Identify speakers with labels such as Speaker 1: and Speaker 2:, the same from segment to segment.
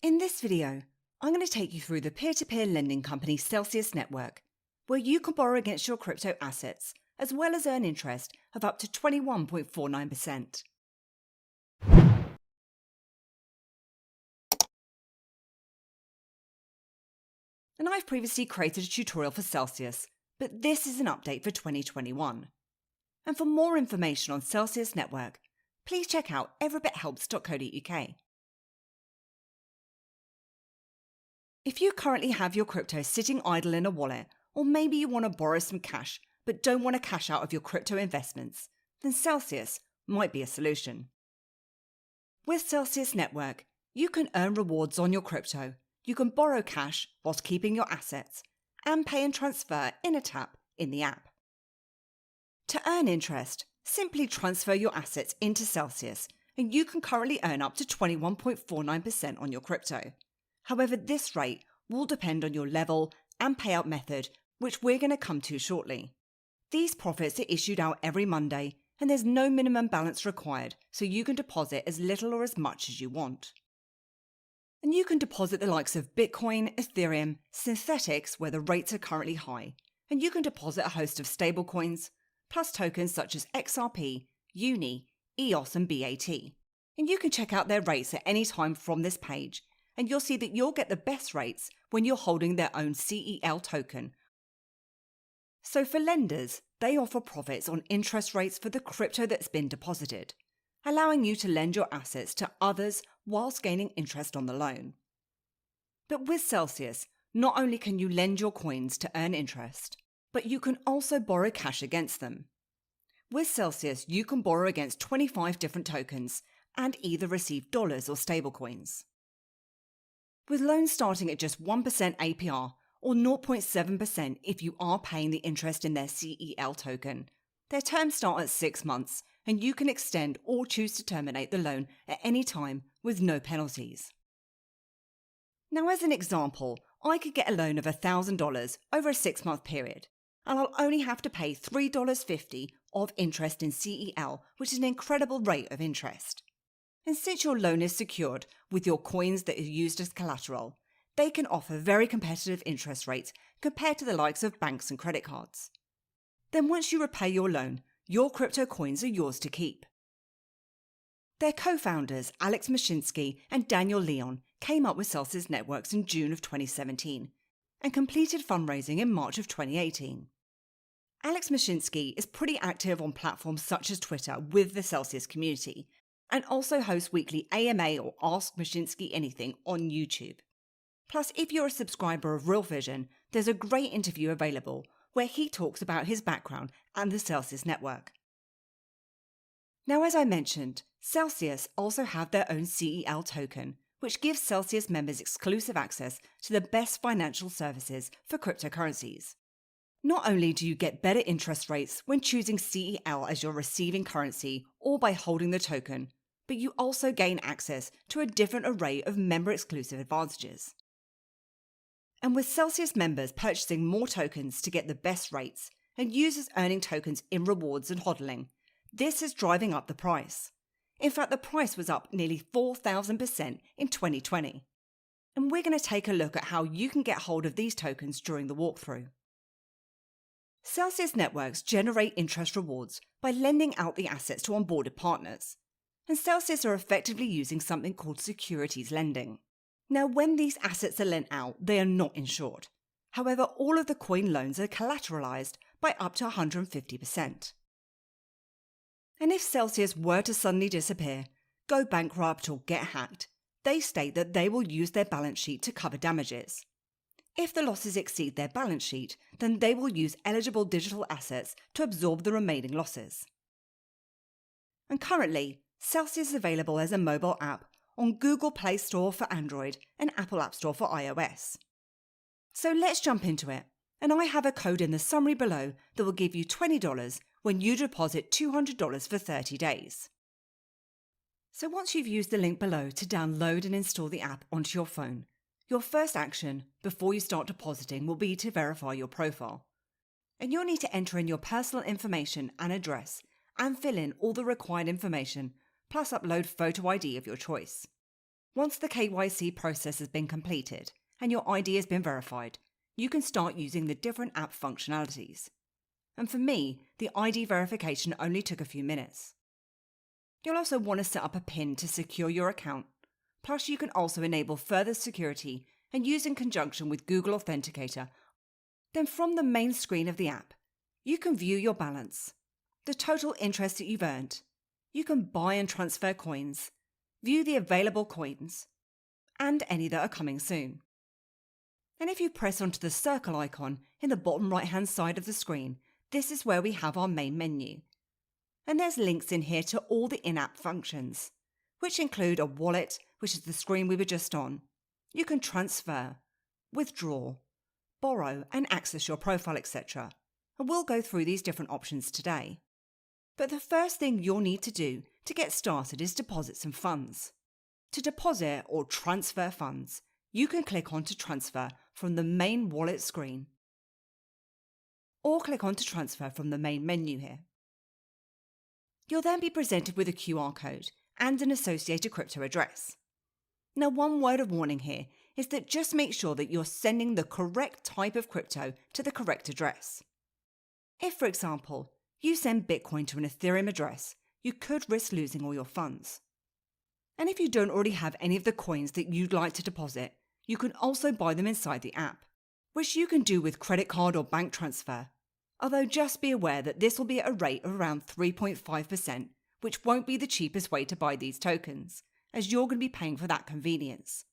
Speaker 1: In this video, I'm going to take you through the peer-to-peer lending company Celsius Network, where you can borrow against your crypto assets, as well as earn interest of up to 21.49%. And I've previously created a tutorial for Celsius, but this is an update for 2021. And for more information on Celsius Network, please check out everybithelps.co.uk. If you currently have your crypto sitting idle in a wallet, or maybe you want to borrow some cash but don't want to cash out of your crypto investments, then Celsius might be a solution. With Celsius Network, you can earn rewards on your crypto, you can borrow cash whilst keeping your assets, and pay and transfer in a tap in the app. To earn interest, simply transfer your assets into Celsius, and you can currently earn up to 21.49% on your crypto. However, this rate will depend on your level and payout method, which we're going to come to shortly. These profits are issued out every Monday, and there's no minimum balance required, so you can deposit as little or as much as you want. And you can deposit the likes of Bitcoin, Ethereum, Synthetics, where the rates are currently high, and you can deposit a host of stablecoins, plus tokens such as XRP, UNI, EOS and BAT. And you can check out their rates at any time from this page, and you'll see that you'll get the best rates when you're holding their own CEL token. So for lenders, they offer profits on interest rates for the crypto that's been deposited, allowing you to lend your assets to others whilst gaining interest on the loan. But with Celsius, not only can you lend your coins to earn interest, but you can also borrow cash against them. With Celsius, you can borrow against 25 different tokens and either receive dollars or stablecoins. With loans starting at just 1% APR or 0.7% if you are paying the interest in their CEL token, their terms start at 6 months and you can extend or choose to terminate the loan at any time with no penalties. Now, as an example, I could get a loan of $1,000 over a 6-month period, and I'll only have to pay $3.50 of interest in CEL, which is an incredible rate of interest. And since your loan is secured with your coins that are used as collateral, they can offer very competitive interest rates compared to the likes of banks and credit cards. Then once you repay your loan, your crypto coins are yours to keep. Their co-founders, Alex Mashinsky and Daniel Leon, came up with Celsius Networks in June of 2017 and completed fundraising in March of 2018. Alex Mashinsky is pretty active on platforms such as Twitter with the Celsius community, and also hosts weekly AMA or Ask Mashinsky Anything on YouTube. Plus, if you're a subscriber of Real Vision, there's a great interview available where he talks about his background and the Celsius network. Now, as I mentioned, Celsius also have their own CEL token, which gives Celsius members exclusive access to the best financial services for cryptocurrencies. Not only do you get better interest rates when choosing CEL as your receiving currency or by holding the token, but you also gain access to a different array of member-exclusive advantages. And with Celsius members purchasing more tokens to get the best rates and users earning tokens in rewards and hodling, this is driving up the price. In fact, the price was up nearly 4,000% in 2020. And we're going to take a look at how you can get hold of these tokens during the walkthrough. Celsius Networks generate interest rewards by lending out the assets to onboarded partners, and Celsius are effectively using something called securities lending. Now, when these assets are lent out, they are not insured. However, all of the coin loans are collateralized by up to 150%. And if Celsius were to suddenly disappear, go bankrupt or get hacked, they state that they will use their balance sheet to cover damages. If the losses exceed their balance sheet, then they will use eligible digital assets to absorb the remaining losses. And currently, Celsius is available as a mobile app on Google Play Store for Android and Apple App Store for iOS. So let's jump into it, and I have a code in the summary below that will give you $20 when you deposit $200 for 30 days. So once you've used the link below to download and install the app onto your phone, your first action before you start depositing will be to verify your profile. And you'll need to enter in your personal information and address and fill in all the required information, plus upload photo ID of your choice. Once the KYC process has been completed and your ID has been verified, you can start using the different app functionalities. And for me, the ID verification only took a few minutes. You'll also want to set up a PIN to secure your account. Plus, you can also enable further security and use in conjunction with Google Authenticator. Then from the main screen of the app, you can view your balance, the total interest that you've earned. You can buy and transfer coins, view the available coins, and any that are coming soon. And if you press onto the circle icon in the bottom right-hand side of the screen, this is where we have our main menu. And there's links in here to all the in-app functions, which include a wallet, which is the screen we were just on. You can transfer, withdraw, borrow, and access your profile, etc. And we'll go through these different options today. But the first thing you'll need to do to get started is deposit some funds. To deposit or transfer funds, you can click on to transfer from the main wallet screen, or click on to transfer from the main menu here. You'll then be presented with a QR code and an associated crypto address. Now, one word of warning here is that just make sure that you're sending the correct type of crypto to the correct address. If, for example, you send Bitcoin to an Ethereum address, you could risk losing all your funds. And if you don't already have any of the coins that you'd like to deposit, you can also buy them inside the app, which you can do with credit card or bank transfer. Although just be aware that this will be at a rate of around 3.5%, which won't be the cheapest way to buy these tokens, as you're going to be paying for that convenience.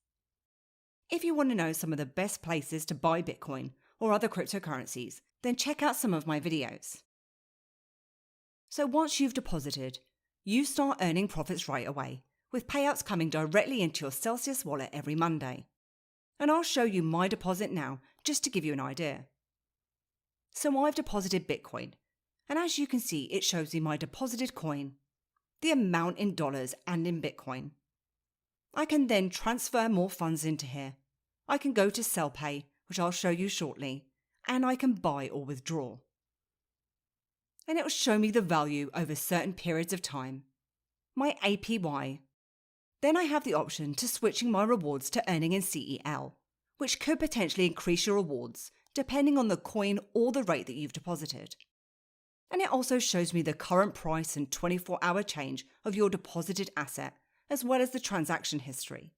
Speaker 1: If you want to know some of the best places to buy Bitcoin or other cryptocurrencies, then check out some of my videos. So once you've deposited, you start earning profits right away, with payouts coming directly into your Celsius wallet every Monday. And I'll show you my deposit now, just to give you an idea. So I've deposited Bitcoin, and as you can see, it shows me my deposited coin, the amount in dollars and in Bitcoin. I can then transfer more funds into here. I can go to Sell Pay, which I'll show you shortly, and I can buy or withdraw. And it will show me the value over certain periods of time, my APY. Then I have the option to switching my rewards to earning in CEL, which could potentially increase your rewards depending on the coin or the rate that you've deposited. And it also shows me the current price and 24-hour change of your deposited asset, as well as the transaction history.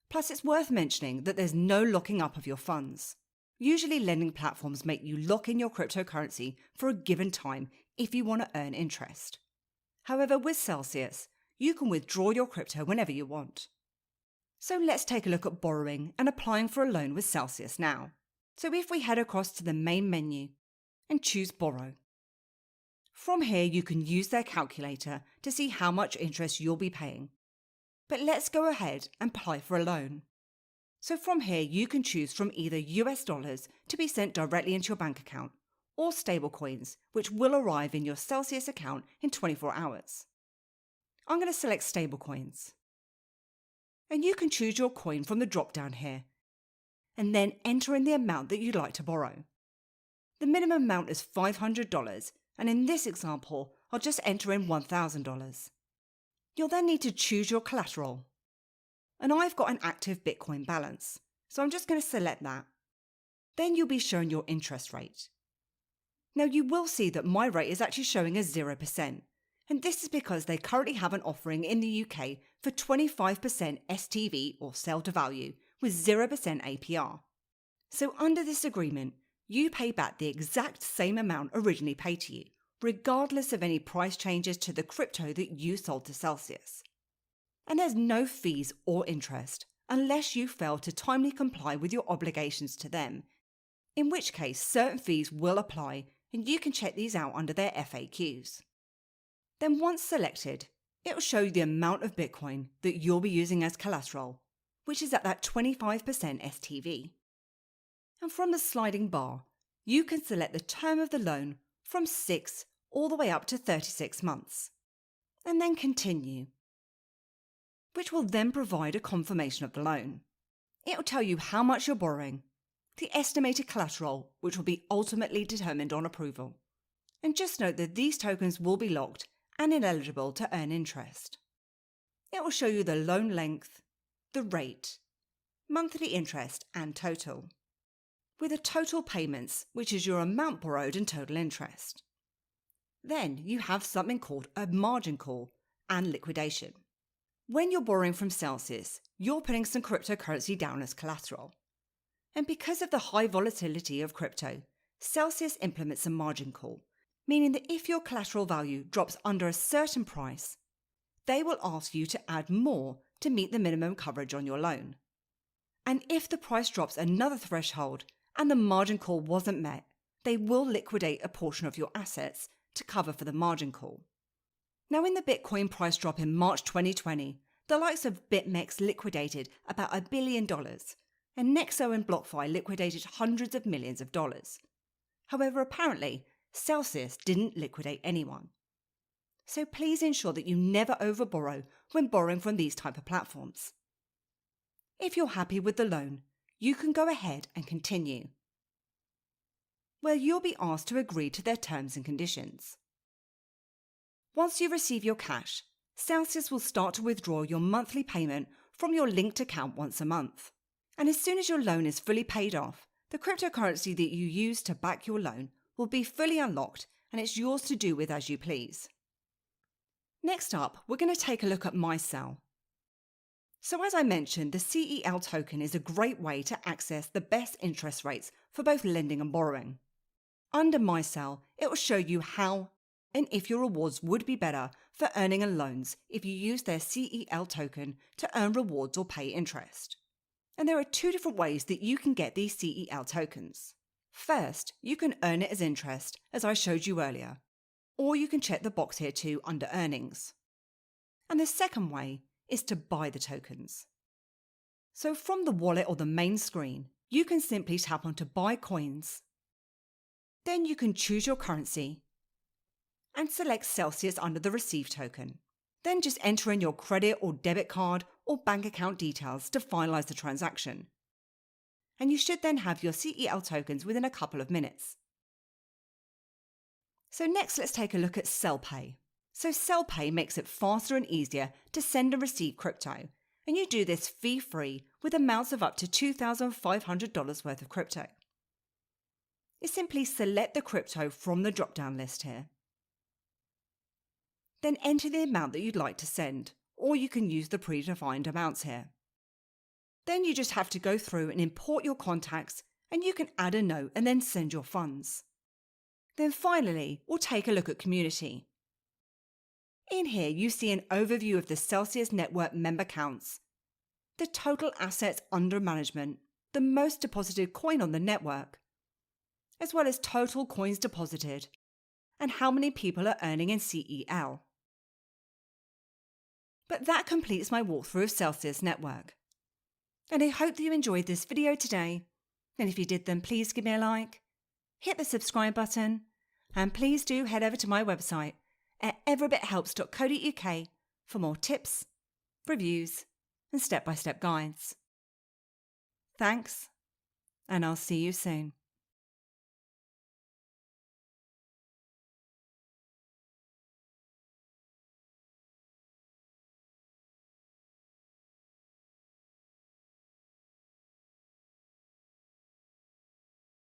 Speaker 1: Plus, it's worth mentioning that there's no locking up of your funds. Usually lending platforms make you lock in your cryptocurrency for a given time if you want to earn interest. However, with Celsius, you can withdraw your crypto whenever you want. So let's take a look at borrowing and applying for a loan with Celsius now. So if we head across to the main menu and choose Borrow. From here, you can use their calculator to see how much interest you'll be paying. But let's go ahead and apply for a loan. So from here, you can choose from either US dollars to be sent directly into your bank account, or stablecoins, which will arrive in your Celsius account in 24 hours. I'm going to select stablecoins. And you can choose your coin from the drop-down here, and then enter in the amount that you'd like to borrow. The minimum amount is $500, and in this example, I'll just enter in $1,000. You'll then need to choose your collateral. And I've got an active Bitcoin balance, so I'm just going to select that. Then you'll be shown your interest rate. Now you will see that my rate is actually showing as 0%, and this is because they currently have an offering in the UK for 25% STV or sell to value with 0% APR. So under this agreement, you pay back the exact same amount originally paid to you, regardless of any price changes to the crypto that you sold to Celsius. And there's no fees or interest unless you fail to timely comply with your obligations to them, in which case certain fees will apply and you can check these out under their FAQs. Then once selected, it will show you the amount of Bitcoin that you'll be using as collateral, which is at that 25% STV. And from the sliding bar, you can select the term of the loan from 6 all the way up to 36 months, and then continue, which will then provide a confirmation of the loan. It will tell you how much you're borrowing, the estimated collateral, which will be ultimately determined on approval. And just note that these tokens will be locked and ineligible to earn interest. It will show you the loan length, the rate, monthly interest and total, with a total payments, which is your amount borrowed and total interest. Then you have something called a margin call and liquidation. When you're borrowing from Celsius, you're putting some cryptocurrency down as collateral. And because of the high volatility of crypto, Celsius implements a margin call, meaning that if your collateral value drops under a certain price, they will ask you to add more to meet the minimum coverage on your loan. And if the price drops another threshold and the margin call wasn't met, they will liquidate a portion of your assets to cover for the margin call. Now, in the Bitcoin price drop in March 2020, the likes of BitMEX liquidated about $1 billion, and Nexo and BlockFi liquidated hundreds of millions of dollars. However, apparently, Celsius didn't liquidate anyone. So please ensure that you never overborrow when borrowing from these type of platforms. If you're happy with the loan, you can go ahead and continue, where you'll be asked to agree to their terms and conditions. Once you receive your cash, Celsius will start to withdraw your monthly payment from your linked account once a month. And as soon as your loan is fully paid off, the cryptocurrency that you use to back your loan will be fully unlocked and it's yours to do with as you please. Next up, we're going to take a look at MyCell. So as I mentioned, the CEL token is a great way to access the best interest rates for both lending and borrowing. Under MyCell, it will show you how and if your rewards would be better for earning and loans if you use their CEL token to earn rewards or pay interest. And there are two different ways that you can get these CEL tokens. First, you can earn it as interest, as I showed you earlier, or you can check the box here too under earnings. And the second way is to buy the tokens. So from the wallet or the main screen, you can simply tap onto buy coins. Then you can choose your currency and select Celsius under the receive token. Then just enter in your credit or debit card or bank account details to finalize the transaction. And you should then have your CEL tokens within a couple of minutes. So next, let's take a look at CellPay. So CellPay makes it faster and easier to send and receive crypto, and you do this fee-free with amounts of up to $2,500 worth of crypto. You simply select the crypto from the drop-down list here. Then enter the amount that you'd like to send, or you can use the predefined amounts here. Then you just have to go through and import your contacts, and you can add a note and then send your funds. Then finally, we'll take a look at community. In here, you see an overview of the Celsius network member counts, the total assets under management, the most deposited coin on the network, as well as total coins deposited, and how many people are earning in CEL. But that completes my walkthrough of Celsius Network. And I hope that you enjoyed this video today. And if you did, then please give me a like, hit the subscribe button, and please do head over to my website at everybithelps.co.uk for more tips, reviews, and step-by-step guides. Thanks, and I'll see you soon.